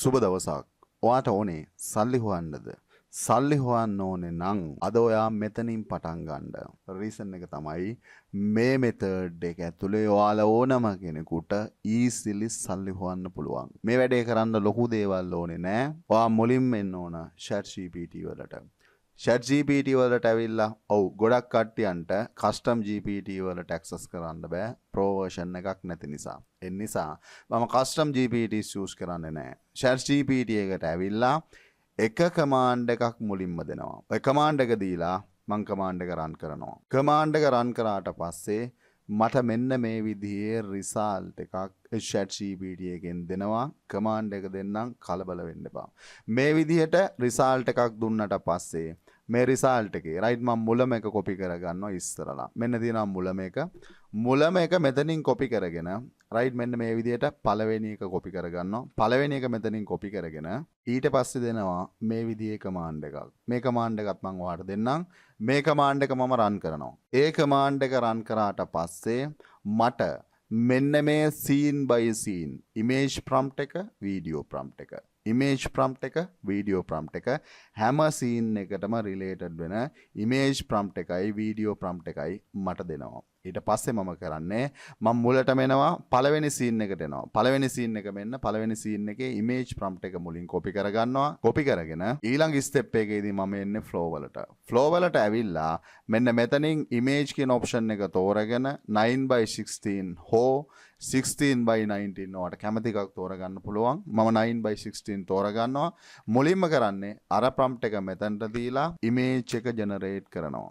සුබ දවසක්. ඔයාට ඕනේ සල්ලි හොයන්නද? සල්ලි හොයන්න ඕනේ නම් අද ඔයා මෙතනින් පටන් ගන්න. රීසන් එක තමයි මේ මෙතඩ් එක ඇතුලේ ඔයාලා ඕනම කෙනෙකුට ඊසිලි සල්ලි හොයන්න පුළුවන්. මේ වැඩේ කරන්න ලොකු දේවල් ඕනේ නෑ. ඔයා මුලින්ම එන්න ඕන ChatGPT වලට. ChatGPT වලට ඇවිල්ලා ගොඩක් කට්ටියන්ට කස්ටම් GPT වලට ඇක්සස් කරන්න බෑ ප්‍රෝ වර්ෂන් එකක් නැති නිසා. ඒ නිසා මම කස්ටම් GPTs යූස් කරන්නේ නැහැ. ChatGPT එකට ඇවිල්ලා එක කමාන්ඩ් එකක් මුලින්ම දෙනවා. ඒ කමාන්ඩ් එක දීලා මම කමාන්ඩ් එක රන් කරනවා. කමාන්ඩ් එක රන් කරාට පස්සේ මට මෙන්න මේ විදිහේ රිසල්ට් එකක් ChatGPT එකෙන් දෙනවා. කමාන්ඩ් එක දෙන්නම් කලබල වෙන්න එපා. මේ විදිහට රිසල්ට් එකක් දුන්නට පස්සේ මේ රිසල්ට් එකේ රයිට් මම මුලම එක කොපි කරගන්නවා ඉස්සරලා. මෙන්න තියෙනවා මුලම එක මෙතනින් කොපි කරගෙන රයිට් මෙන්න මේ විදිහට පළවෙනි එක කොපි කරගන්නවා. පළවෙනි එක මෙතනින් කොපි කරගෙන ඊට පස්සේ දෙනවා මේ විදිහේ කමාන්ඩ් එකක්. මේ කමාන්ඩ් එකත් මම ඔයාලට දෙන්නම්. මේ කමාන්ඩ් එක මම රන් කරනවා. ඒ කමාන්ඩ් එක රන් කරාට පස්සේ මට මෙන්න මේ scene by scene image prompt එක video prompt එක image prompt එක video prompt එක හැම scene එකටම related වෙන image prompt එකයි video prompt එකයි මට දෙනවා. ඊට පස්සේ මම කරන්නේ මම මුලටම එනවා පළවෙනි scene එකට එනවා. පළවෙනි scene එක මෙන්න පළවෙනි scene එකේ image prompt එක මුලින් copy කරගන්නවා. copy කරගෙන ඊළඟ step එකේදී මම එන්නේ flow වලට. flow වලට ඇවිල්ලා මෙන්න මෙතනින් image කියන option එක තෝරගෙන 9/16 හෝ 16/19 ඔයාලට කැමති එකක් තෝරගන්න පුළුවන්. මම 9/16 තෝරගන්නවා. මුලින්ම කරන්නේ අර prompt එක මෙතනට දීලා image එක generate කරනවා.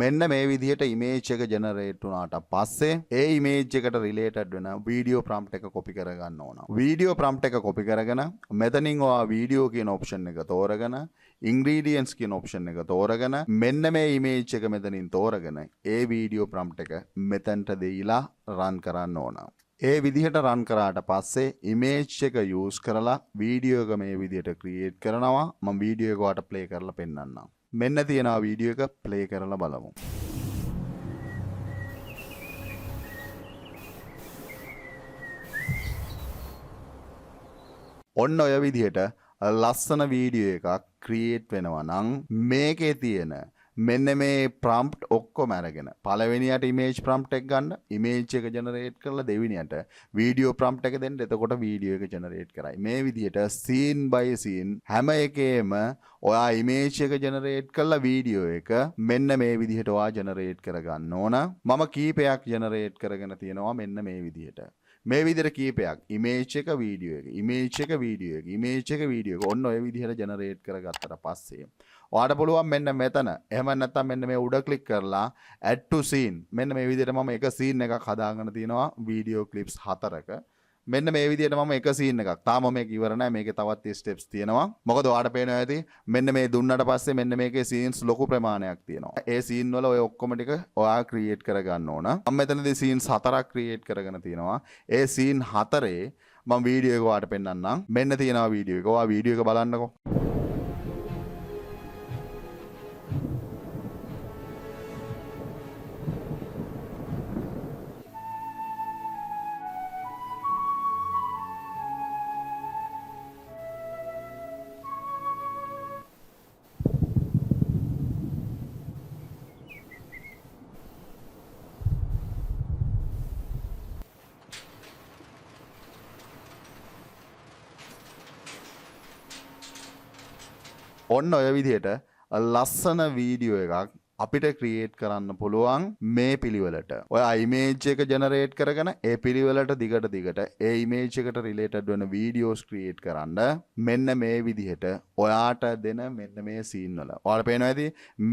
මෙන්න මේ විදිහට image එක generate වුණාට පස්සේ ඒ image එකට related වෙන video prompt එක copy කරගන්න ඕන. video prompt එක copy කරගෙන මෙතනින් ඔයා video කියන option එක තෝරගෙන ingredients කියන option එක තෝරගෙන මෙන්න මේ image එක මෙතනින් තෝරගෙන ඒ video prompt එක මෙතනට දීලා run කරන්න ඕන. ඒ විදිහට රන් කරාට පස්සේ image එක use කරලා වීඩියෝ එක මේ විදිහට create කරනවා. මම වීඩියෝ එක ඔයාලට play කරලා පෙන්නන්නම්. මෙන්න තියෙනවා වීඩියෝ එක play කරලා බලමු. ඔන්න ඔය විදිහට ලස්සන වීඩියෝ එකක් create වෙනවා නම් මේකේ තියෙන මෙන්න මේ prompt ඔක්කොම අරගෙන පළවෙනියට image prompt එක ගන්න image එක generate කරලා දෙවෙනියට video prompt එක දෙන්න එතකොට video එක generate කරයි මේ විදිහට scene by scene හැම එකේම ඔයා image එක generate කරලා video එක මෙන්න මේ විදිහට ඔයා generate කරගන්න ඕන මම කීපයක් generate කරගෙන තියෙනවා මෙන්න මේ විදිහට මේ විදිහට කීපයක් image එක video එක image එක video එක image එක video එක ඔන්න ඔය විදිහට generate කරගත්තට පස්සේ ඔයාලට පුළුවන් මෙන්න මෙතන එහෙම නැත්නම් මෙන්න මේ උඩ ක්ලික් කරලා add to scene මෙන්න මේ විදිහට මම එක scene එකක් හදාගෙන තිනවා video clips 4ක මෙන්න මේ විදිහට මම එක scene එකක් තාම මේක ඉවර නැහැ මේකේ තවත් steps තියෙනවා මොකද ඔයාලට පේනවා ඇති මෙන්න මේ දුන්නට පස්සේ මෙන්න මේකේ scenes ලොකු ප්‍රමාණයක් තියෙනවා ඒ scene වල ඔය ඔක්කොම ටික ඔයා create කරගන්න ඕන මම මෙතනදී scenes 4ක් create කරගෙන තිනවා ඒ scene 4 මම video එක ඔයාලට පෙන්නන්නම් මෙන්න තියෙනවා video එක ඔයා video එක බලන්නකෝ ඔන්න ඔය විදිහට ලස්සන වීඩියෝ එකක් අපිට ක්‍රියේට් කරන්න පුළුවන් මේ පිළිවෙලට. ඔයා ඉමේජ් එක ජෙනරේට් කරගෙන ඒ පිළිවෙලට දිගට ඒ ඉමේජ් එකට රිලේටඩ් වෙන වීඩියෝස් ක්‍රියේට් කරන්න මෙන්න මේ විදිහට ඔයාට දෙන මෙන්න මේ සීන් වල. ඔයාලට පේනවා ඇති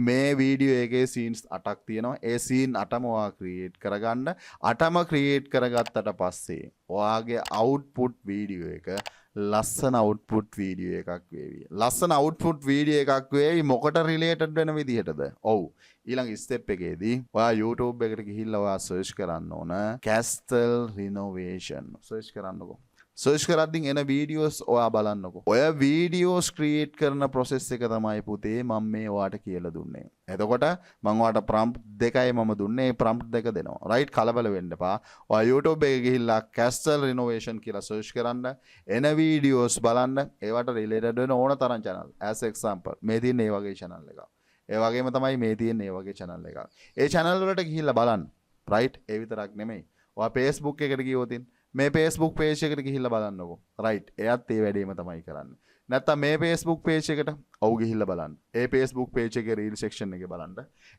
මේ වීඩියෝ එකේ සීන්ස් 8ක් තියෙනවා. ඒ සීන් 8ම ඔයා ක්‍රියේට් කරගන්න 8ම ක්‍රියේට් කරගත්තට පස්සේ ඔයාගේ අවුට්පුට් වීඩියෝ එක ලස්සන අවුට්පුට් වීඩියෝ එකක් වේවි. ලස්සන අවුට්පුට් වීඩියෝ එකක් වේවි මොකට රිලේටඩ් වෙන විදිහටද? ඔව්. ඊළඟ ස්ටෙප් එකේදී ඔයා YouTube එකට ගිහිල්ලා ඔයා සර්ච් කරන්න ඕන Castle Renovation. සර්ච් කරන්නකෝ. සර්ච් කරද්දී එන වීඩියෝස් ඔයා බලන්නකෝ. ඔය වීඩියෝස් ක්‍රියේට් කරන process එක තමයි පුතේ මම මේ ඔයාට කියලා දුන්නේ. එතකොට මම ඔයාට prompt දෙකයි මම දුන්නේ. ඒ prompt දෙක දෙනවා. right කලබල වෙන්න එපා. ඔයා YouTube එකේ ගිහිල්ලා Castle Renovation කියලා search කරන්න. එන වීඩියෝස් බලන්න. ඒවට related වෙන ඕන තරම් channel. as example මේ තියෙන මේ වගේ channel එකක්. ඒ වගේම තමයි මේ තියෙන මේ වගේ channel එකක්. ඒ channel වලට ගිහිල්ලා බලන්න. right ඒ විතරක් නෙමෙයි. ඔයා Facebook එකට ගියොතින් මේ Facebook page එකට ගිහිල්ලා බලන්නකෝ. right. එයත් ඒ වැඩේම තමයි කරන්නේ. නැත්තම් මේ Facebook page එකට ඔව් ගිහිල්ලා බලන්න. ඒ Facebook page එකේ reel section එකේ බලන්න.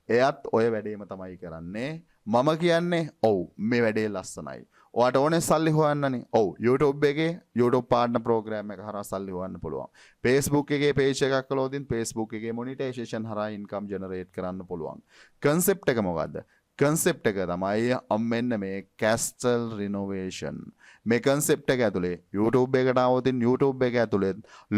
එයත් ඔය වැඩේම තමයි කරන්නේ. මම කියන්නේ ඔව් මේ වැඩේ ලස්සනයි. ඔයාට ඕනේ සල්ලි හොයන්නනේ. ඔව් YouTube එකේ YouTube partner program එක හරහා සල්ලි හොයන්න පුළුවන්. Facebook එකේ page එකක් කළොතින් Facebook එකේ monetization හරහා income generate කරන්න පුළුවන්. concept එක මොකද්ද? concept එක තමයි මෙන්න මේ Castle Renovation. මේ concept එක ඇතුලේ YouTube එකට આવොතින් YouTube එක ඇතුලේ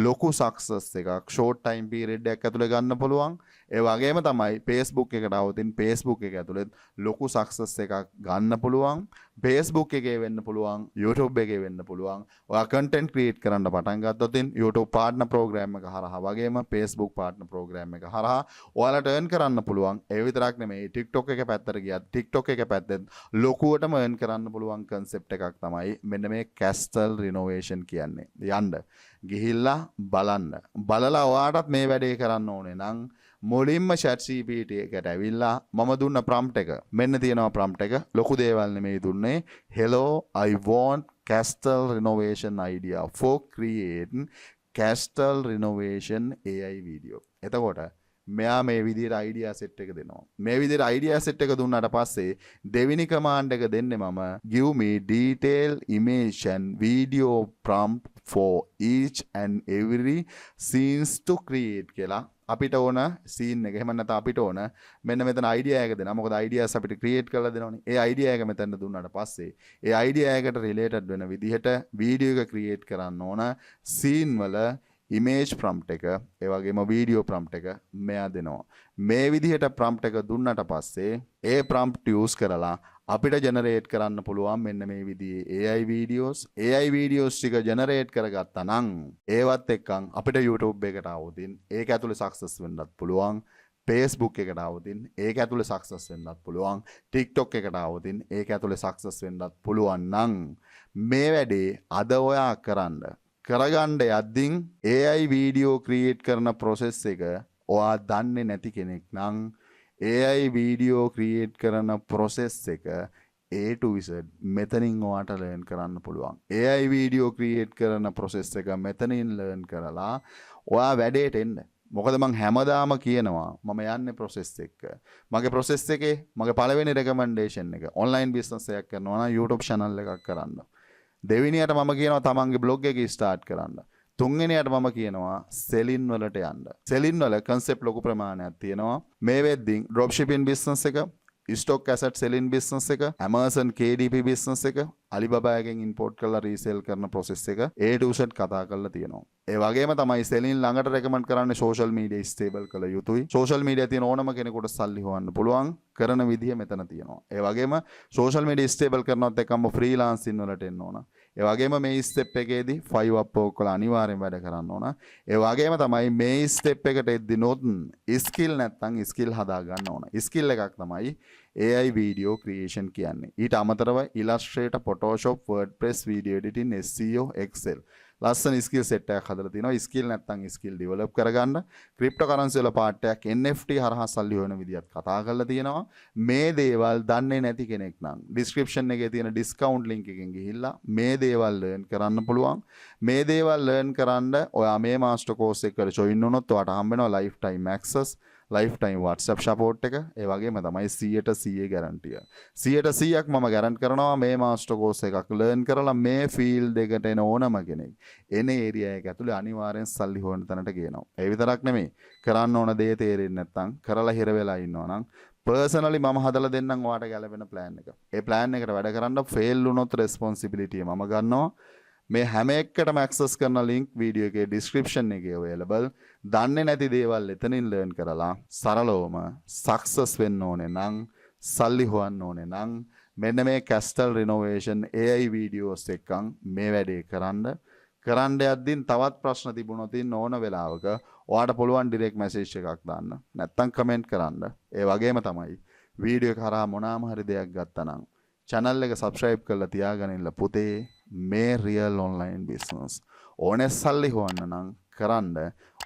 ලොකු success එකක් short time period එකක් ඇතුලේ ගන්න පුළුවන්. ඒ වගේම තමයි Facebook එකට આવොතින් Facebook එක ඇතුලේ ලොකු success එකක් ගන්න පුළුවන්. Facebook එකේ වෙන්න පුළුවන්, YouTube එකේ වෙන්න පුළුවන්. ඔයා content create කරන්න පටන් ගත්තොතින් YouTube partner program එක හරහා වගේම Facebook partner program එක හරහා ඔයාලට earn කරන්න පුළුවන්. ඒ විතරක් නෙමෙයි TikTok එක පැත්තට ගියත් TikTok එක පැත්තෙන් ලොකුවටම earn කරන්න පුළුවන් concept එකක් තමයි මෙන්න මේ Castle Renovation කියන්නේ. යන්න ගිහිල්ලා බලන්න. බලලා ඔයාටත් මේ වැඩේ කරන්න ඕනේ නම් මුලින්ම ChatGPT එකට ඇවිල්ලා මම දුන්න prompt එක මෙන්න තියෙනවා prompt එක ලොකු දේවල් නෙමෙයි දුන්නේ. Hello, I want Castle Renovation idea for creating Castle Renovation AI video. එතකොට මෙයා මේ විදිහට idea set එක දෙනවා. මේ විදිහට idea set එක දුන්නාට පස්සේ දෙවෙනි command එක දෙන්නේ මම give me detailed image and video prompt for each and every scenes to create කියලා අපිට ඕන scene එක එහෙම නැත්නම් අපිට ඕන මෙන්න මෙතන idea එක දෙනවා. මොකද ideas අපිට create කරලා දෙනවනේ. ඒ idea එක මෙතන දුන්නාට පස්සේ ඒ idea එකට related වෙන විදිහට video එක create කරන්න ඕන scene වල image prompt එක ඒ වගේම video prompt එක මෙයා දෙනවා. මේ විදිහට prompt එක දුන්නට පස්සේ ඒ prompt use කරලා අපිට generate කරන්න පුළුවන් මෙන්න මේ විදිහේ AI videos ටික generate කරගත්තා නම් ඒවත් එක්කන් අපිට YouTube එකට આવොතින් ඒක ඇතුලේ success වෙන්නත් පුළුවන්. Facebook එකට આવොතින් ඒක ඇතුලේ success වෙන්නත් පුළුවන්. TikTok එකට આવොතින් ඒක ඇතුලේ success වෙන්නත් පුළුවන් නම් මේ වැඩේ අද ඔයා කරගන්න යද්දින් AI video create කරන process එක ඔයා දන්නේ නැති කෙනෙක් නම් AI video create කරන process එක A to Z මෙතනින් ඔයාට learn කරන්න පුළුවන්. AI video create කරන process එක මෙතනින් learn කරලා ඔයා වැඩේට එන්න. මොකද මං හැමදාම කියනවා මම යන්නේ process එක. මගේ process එකේ මගේ පළවෙනි recommendation එක online business එකක් කරනවා නම් YouTube channel එකක් කරන්න. දෙවෙනියට මම කියනවා තමන්ගේ blog එක start කරන්න. තුන්වෙනියට මම කියනවා selling වලට යන්න. selling වල concept ලොකු ප්‍රමාණයක් තියෙනවා. මේ වෙද්දින් dropshipping business එක, stock asset selling business එක, Amazon KDP business එක, Alibaba එකෙන් import කරලා resell කරන process එක A to Z කතා කරලා තියෙනවා. ඒ වගේම තමයි selling ළඟට recommend කරන්නේ social media stable කළ යුතුයි. social media තියෙන ඕනම කෙනෙකුට සල්ලි හොයන්න පුළුවන් කරන විදිහ මෙතන තියෙනවා. ඒ වගේම social media stable කරනවත් එක්කම freelancing වලට එන්න ඕන. ඒ වගේම මේ step එකේදී 5 up ඔක්කොල අනිවාර්යෙන් වැඩ කරන්න ඕන. ඒ වගේම තමයි මේ step එකට එද්දිනොත් skill නැත්තම් skill හදා ගන්න ඕන. skill එකක් තමයි AI video creation කියන්නේ. ඊට අමතරව Illustrator, Photoshop, WordPress, video editing, SEO, Excel ලස්සන ස්කිල් සෙට් එකක් හදලා තිනවා. ස්කිල් නැත්තම් ස්කිල් ඩෙවලොප් කරගන්න. ක්‍රිප්ටෝ කරන්සි වල පාර්ට් එකක් NFT හරහා සල්ලි හොයන විදිහත් කතා කරලා තියෙනවා. මේ දේවල් දන්නේ නැති කෙනෙක් නම් ඩිස්ක්‍රිප්ෂන් එකේ තියෙන ඩිස්කවුන්ට් ලින්ක් එකෙන් ගිහිල්ලා මේ දේවල් ලර්න් කරන්න පුළුවන්. මේ දේවල් ලර්න් කරන්න ඔයා මේ මාස්ටර් කෝස් එකට ජොයින් වුණොත් ඔයාට හම්බ වෙනවා life time access, lifetime WhatsApp support එක. ඒ වගේම තමයි 100% guarantee. 100%ක් මම guarantee කරනවා මේ master course එකක් learn කරලා මේ field එකට එන ඕනම කෙනෙක් එන area එක ඇතුලේ අනිවාර්යෙන් සල්ලි හොයන තැනට ගේනවා. ඒ විතරක් නෙමෙයි කරන්න ඕන දේ තේරෙන්නේ නැත්නම් කරලා හිර වෙලා ඉන්නවා නම් personally මම හදලා දෙන්නම් ඔයාට ගැලපෙන plan එක. ඒ plan එකට වැඩ කරන්න fail වුණොත් responsibility මම ගන්නවා. මේ හැම එකකටම access කරන link video එකේ description එකේ available. දන්නේ නැති දේවල් එතනින් learn කරලා සරලවම success වෙන්න ඕනේ නම් සල්ලි හොයන්න ඕනේ නම් මෙන්න මේ කැස්ටල් රිනෝවේෂන් AI වීඩියෝස් එක්කන් මේ වැඩේ කරන්න යද්දින් තවත් ප්‍රශ්න තිබුණොත් ඕන වෙලාවක ඔයාට පුළුවන් ඩිරෙක්ට් මැසේජ් එකක් දාන්න. නැත්තම් කමෙන්ට් කරන්න. ඒ වගේම තමයි වීඩියෝ එක හරහා මොනාම හරි දෙයක් ගත්තා නම් channel එක subscribe කරලා තියාගන්න පුතේ මේ real online business. ඕනේ සල්ලි හොයන්න නම් කරන්න.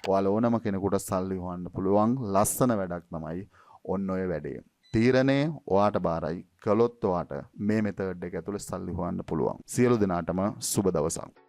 ඔයාලා ඕනම කෙනෙකුට සල්ලි හොයන්න පුළුවන් ලස්සන වැඩක් තමයි ඔන්න ඔය වැඩේ. තීරණේ ඔයාට බාරයි. කළොත් ඔයාට මේ මෙතඩ් එක ඇතුලේ සල්ලි හොයන්න පුළුවන්. සියලු දෙනාටම සුබ දවසක්.